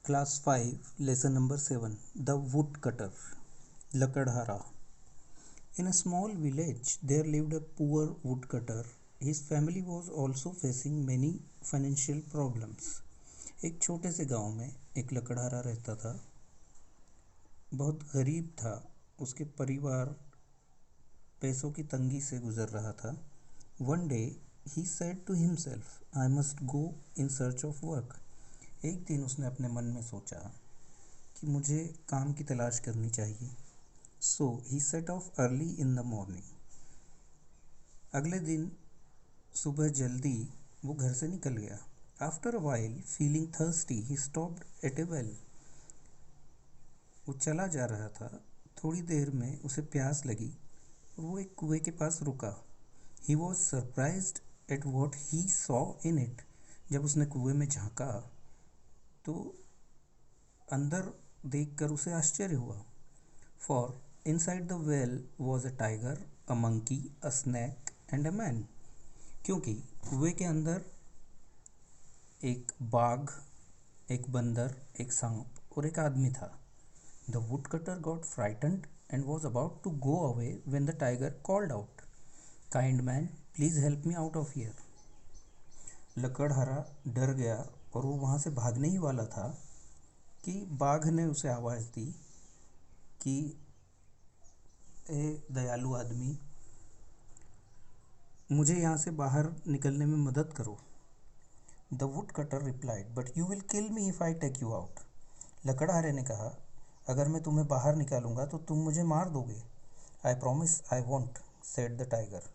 Class 5, Lesson number 7, The Woodcutter, Lakadhara. In a small village, there lived a poor woodcutter. His family was also facing many financial problems. एक छोटे से गांव में एक लकड़हारा रहता था। बहुत गरीब था। उसके परिवार पैसों की तंगी से गुजर रहा था। One day, he said to himself, I must go in search of work. एक दिन उसने अपने मन में सोचा कि मुझे काम की तलाश करनी चाहिए। So he set off early in the morning. अगले दिन सुबह जल्दी वो घर से निकल गया। After a while, feeling thirsty, he stopped at a well. वो चला जा रहा था। थोड़ी देर में उसे प्यास लगी और वो एक कुएं के पास रुका। He was surprised at what he saw in it. जब उसने कुएं में झांका तो अंदर देखकर उसे आश्चर्य हुआ। For inside the well was a tiger, a monkey, a snake and a man. क्योंकि कुएं के अंदर एक बाघ, एक बंदर, एक सांप और एक आदमी था। The woodcutter got frightened and was about to go away when the tiger called out, Kind man, please help me out of here. लकड़हारा डर गया और वो वहाँ से भागने ही वाला था कि बाघ ने उसे आवाज़ दी कि ए दयालु आदमी, मुझे यहाँ से बाहर निकलने में मदद करो। The would cutter replied, but you will kill me if I take you out. लकड़हारे ने कहा, अगर मैं तुम्हें बाहर निकालूंगा तो तुम मुझे मार दोगे। I promise I want, said the tiger.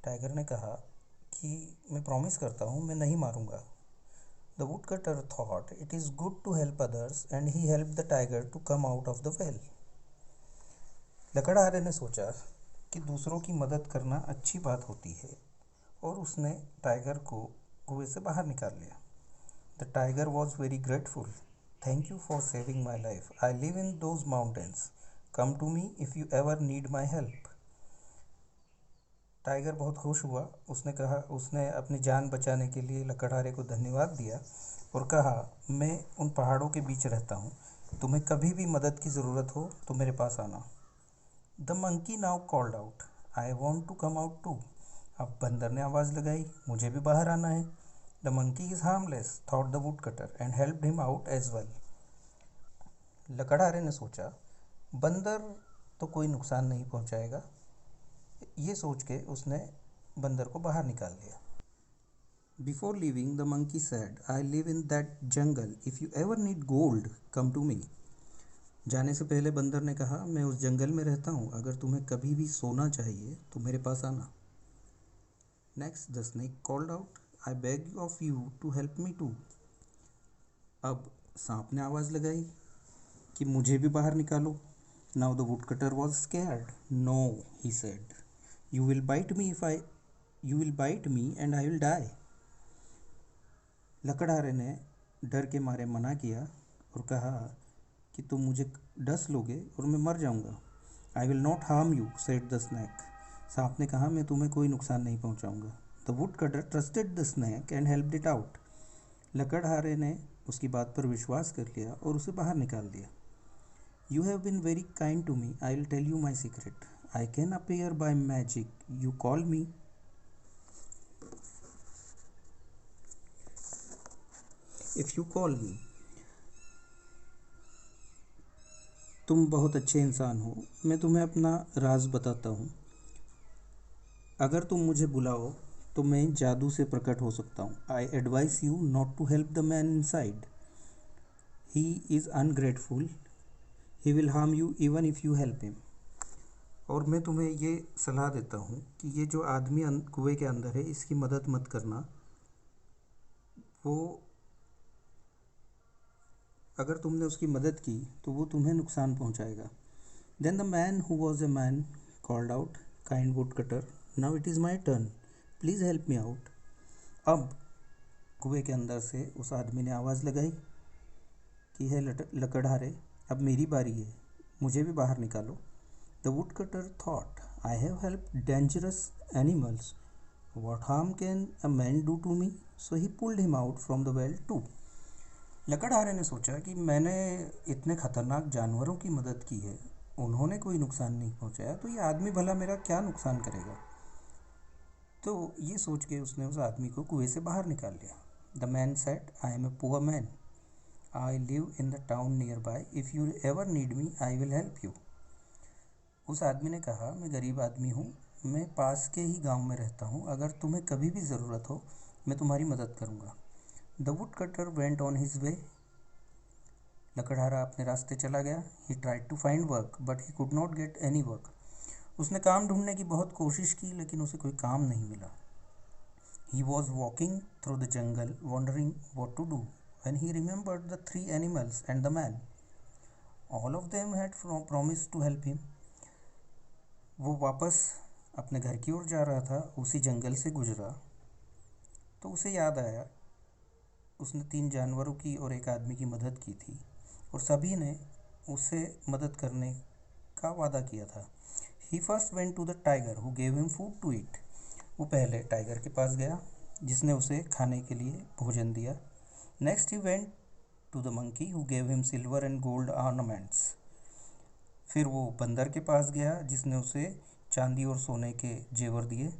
Tiger ने कहा कि मैं प्रॉमिस करता हूँ, मैं नहीं मारूंगा. The would cutter thought it is good to help others and he help the tiger to come out of the well. लकड़हारे ने सोचा कि दूसरों की मदद करना अच्छी बात होती है और उसने टाइगर को कुएं से बाहर निकाल लिया. The tiger was very grateful. Thank you for saving my life. I live in those mountains. Come to me if you ever need my help. Tiger बहुत खुश हुआ. उसने अपनी जान बचाने के लिए लकड़हारे को धन्यवाद दिया और कहा, मैं उन पहाड़ों के बीच रहता हूँ. तुम्हें कभी भी मदद की ज़रूरत हो तो मेरे पास आना. The monkey now called out, I want to come out too. अब बंदर ने आवाज़ लगाई, मुझे भी बाहर आना है. The monkey is harmless, thought the would cutter and helped him out as well. लकड़हारे ने सोचा, बंदर तो कोई नुकसान नहीं पहुंचाएगा. ये सोच के उसने बंदर को बाहर निकाल लिया. Before living the monkey said, I live in that jungle, if you ever need gold come to me. जाने से पहले बंदर ने कहा, मैं उस जंगल में रहता हूँ, अगर तुम्हें कभी भी सोना चाहिए तो मेरे पास आना. Next the snake called out, I beg of you to help me too. अब सांप ने आवाज़ लगाई कि मुझे भी बाहर निकालो. Now the would cutter was scared. No, he said, you will bite me and I will die. लकड़हारे ने डर के मारे मना किया और कहा कि तुम मुझे डस लोगे और मैं मर जाऊंगा. I will not harm you, said the snake. सांप ने कहा, मैं तुम्हें कोई नुकसान नहीं पहुंचाऊंगा. The would cutter trusted the snake and helped it out. लकड़हारे ने उसकी बात पर विश्वास कर लिया और उसे बाहर निकाल दिया. You have been very kind to me, I will tell you my secret. I can appear by magic, you call me. If you call me. तुम बहुत अच्छे इंसान हो, मैं तुम्हें अपना राज बताता हूँ. अगर तुम मुझे बुलाओ तो मैं जादू से प्रकट हो सकता हूँ. I advice you not to help the man inside. He is ungrateful, he will harm you even if you help him. और मैं तुम्हें ये सलाह देता हूँ कि ये जो आदमी कुएं के अंदर है, इसकी मदद मत करना. वो अगर तुमने उसकी मदद की तो वो तुम्हें नुकसान पहुंचाएगा. Then the man who was a man called out, kind wood cutter, now it is my turn, please help me out. अब कुएं के अंदर से उस आदमी ने आवाज़ लगाई कि है लकड़हारे, अब मेरी बारी है, मुझे भी बाहर निकालो. The would cutter thought, I have help dangerous animals, what harm can a man do to me. So he pulled him out from the well too. लकड़हारे ने सोचा कि मैंने इतने खतरनाक जानवरों की मदद की है, उन्होंने कोई नुकसान नहीं पहुंचाया, तो ये आदमी भला मेरा क्या नुकसान करेगा। तो ये सोच के उसने उस आदमी को कुएं से बाहर निकाल लिया। The man said, I am a poor man, I live in the town nearby, if you ever need me I will help you. उस आदमी ने कहा, मैं गरीब आदमी हूँ, मैं पास के ही गांव में रहता हूँ, अगर तुम्हें कभी भी ज़रूरत हो मैं तुम्हारी मदद करूँगा। The would cutter went on his way. लकड़हारा अपने रास्ते चला गया। He tried to find work but he could not get any work. उसने काम ढूंढने की बहुत कोशिश की लेकिन उसे कोई काम नहीं मिला। He was walking through the jungle wondering what to do when he remembered the three animals and the man. All of them had promised to help him. वो वापस अपने घर की ओर जा रहा था, उसी जंगल से गुजरा तो उसे याद आया उसने 3 जानवरों की और एक आदमी की मदद की थी और सभी ने उसे मदद करने का वादा किया था। He first went to the tiger who gave him food to eat. वो पहले टाइगर के पास गया जिसने उसे खाने के लिए भोजन दिया। Next he went to the monkey who gave him silver and gold ornaments. फिर वो बंदर के पास गया जिसने उसे चांदी और सोने के जेवर दिए।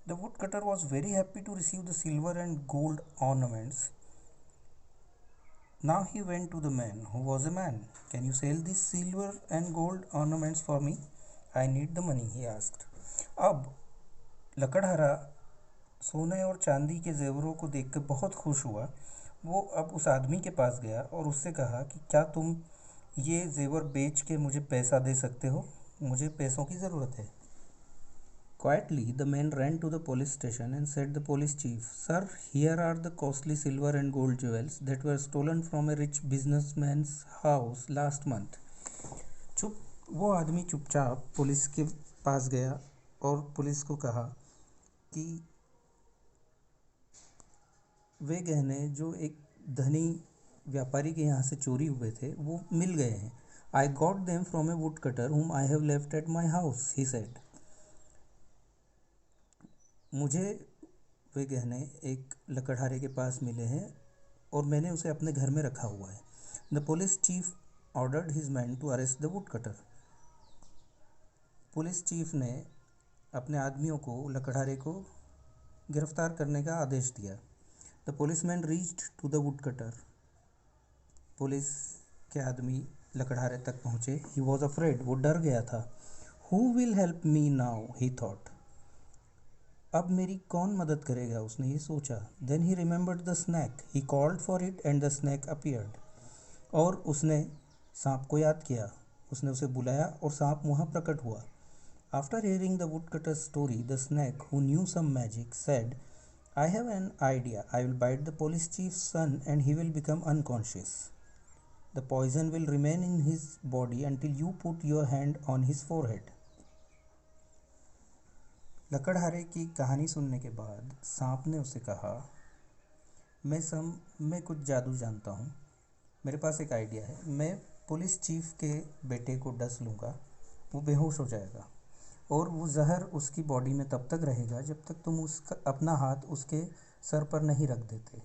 The would cutter was very happy to receive the silver and gold ornaments. Now he went to the man who was a man. Can you sell these silver and gold ornaments for me? I need the money, he asked. अब लकड़हारा सोने और चांदी के जेवरों को देखकर बहुत खुश हुआ। वो अब उस आदमी के पास गया और उससे कहा कि क्या तुम ये जेवर बेच के मुझे पैसा दे सकते हो, मुझे पैसों की ज़रूरत है। Quietly, the man ran to the police station and said, the police chief, sir, here are the costly silver and gold jewels that were stolen from a rich businessman's house last month. चुप वो आदमी चुपचाप police के पास गया और police को कहा कि वे गहने जो एक धनी व्यापारी के यहाँ से चोरी हुए थे वो मिल गए हैं। I got them from A would cutter whom I have left at my house, he said. मुझे वे गहने एक लकड़हारे के पास मिले हैं और मैंने उसे अपने घर में रखा हुआ है। The police chief ordered his man to arrest the would cutter. Police chief ने अपने आदमियों को लकड़हारे को गिरफ्तार करने का आदेश दिया। The police man reached to the would cutter. Police के आदमी लकड़हारे तक पहुँचे। ही वॉज अफ्रेड, वो डर गया था। Who will help me now, he thought. अब मेरी कौन मदद करेगा, उसने ये सोचा। Then he remembered the snake, he called for it and the snake appeared. और उसने सांप को याद किया, उसने उसे बुलाया और सांप वहाँ प्रकट हुआ। After hearing the would cutter story the snake who knew some magic said, I have an idea, I will bite the police chief son and he will become unconscious. The poison will remain in his body until you put your hand on his forehead. लकड़हारे की कहानी सुनने के बाद सांप ने उसे कहा, मैं कुछ जादू जानता हूँ, मेरे पास एक आइडिया है। मैं पुलिस चीफ के बेटे को डस लूँगा, वो बेहोश हो जाएगा और वो जहर उसकी बॉडी में तब तक रहेगा जब तक तुम उसका अपना हाथ उसके सर पर नहीं रख देते।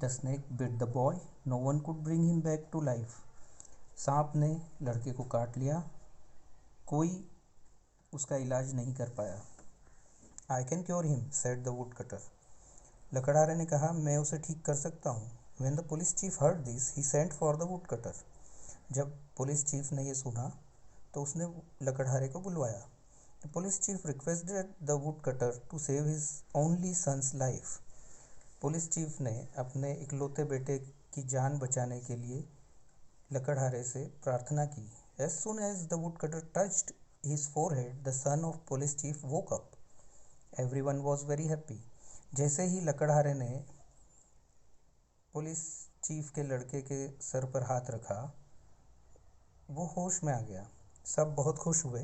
The snake bit the boy, no one could bring him back to life. सांप ने लड़के को काट लिया, कोई उसका इलाज नहीं कर पाया। I can cure him, said the would cutter. लकड़हारे ने कहा, मैं उसे ठीक कर सकता हूँ। When the police chief heard this he sent for the would cutter. जब पुलिस चीफ ने यह सुना तो उसने लकड़हारे को बुलवाया। The police chief requested the would cutter to save his only son's life. Police chief ने अपने इकलौते बेटे की जान बचाने के लिए लकड़हारे से प्रार्थना की। As soon as the would cutter touched his forehead the son of police chief woke up. Everyone was very happy. जैसे ही लकड़हारे ने पुलिस चीफ के लड़के के सर पर हाथ रखा वो होश में आ गया। सब बहुत खुश हुए।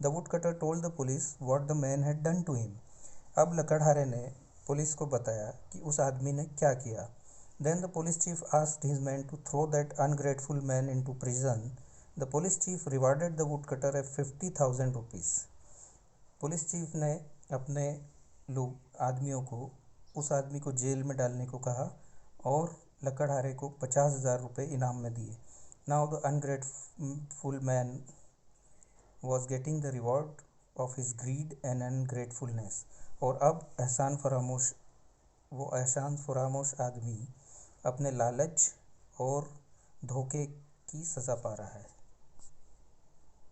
The would cutter told the police what the man had done to him. अब लकड़हारे ने पुलिस को बताया कि उस आदमी ने क्या किया। Then the police chief asked his man to throw that ungrateful man into prison. The police chief rewarded the would cutter at 50,000 rupees. Police chief ने अपने लोग आदमियों को उस आदमी को जेल में डालने को कहा और लकड़हारे को 50,000 रुपये इनाम में दिए। Now the ungrateful man was getting the reward of his greed and ungratefulness. और अब एहसान फरामोश आदमी अपने लालच और धोखे की सज़ा पा रहा है।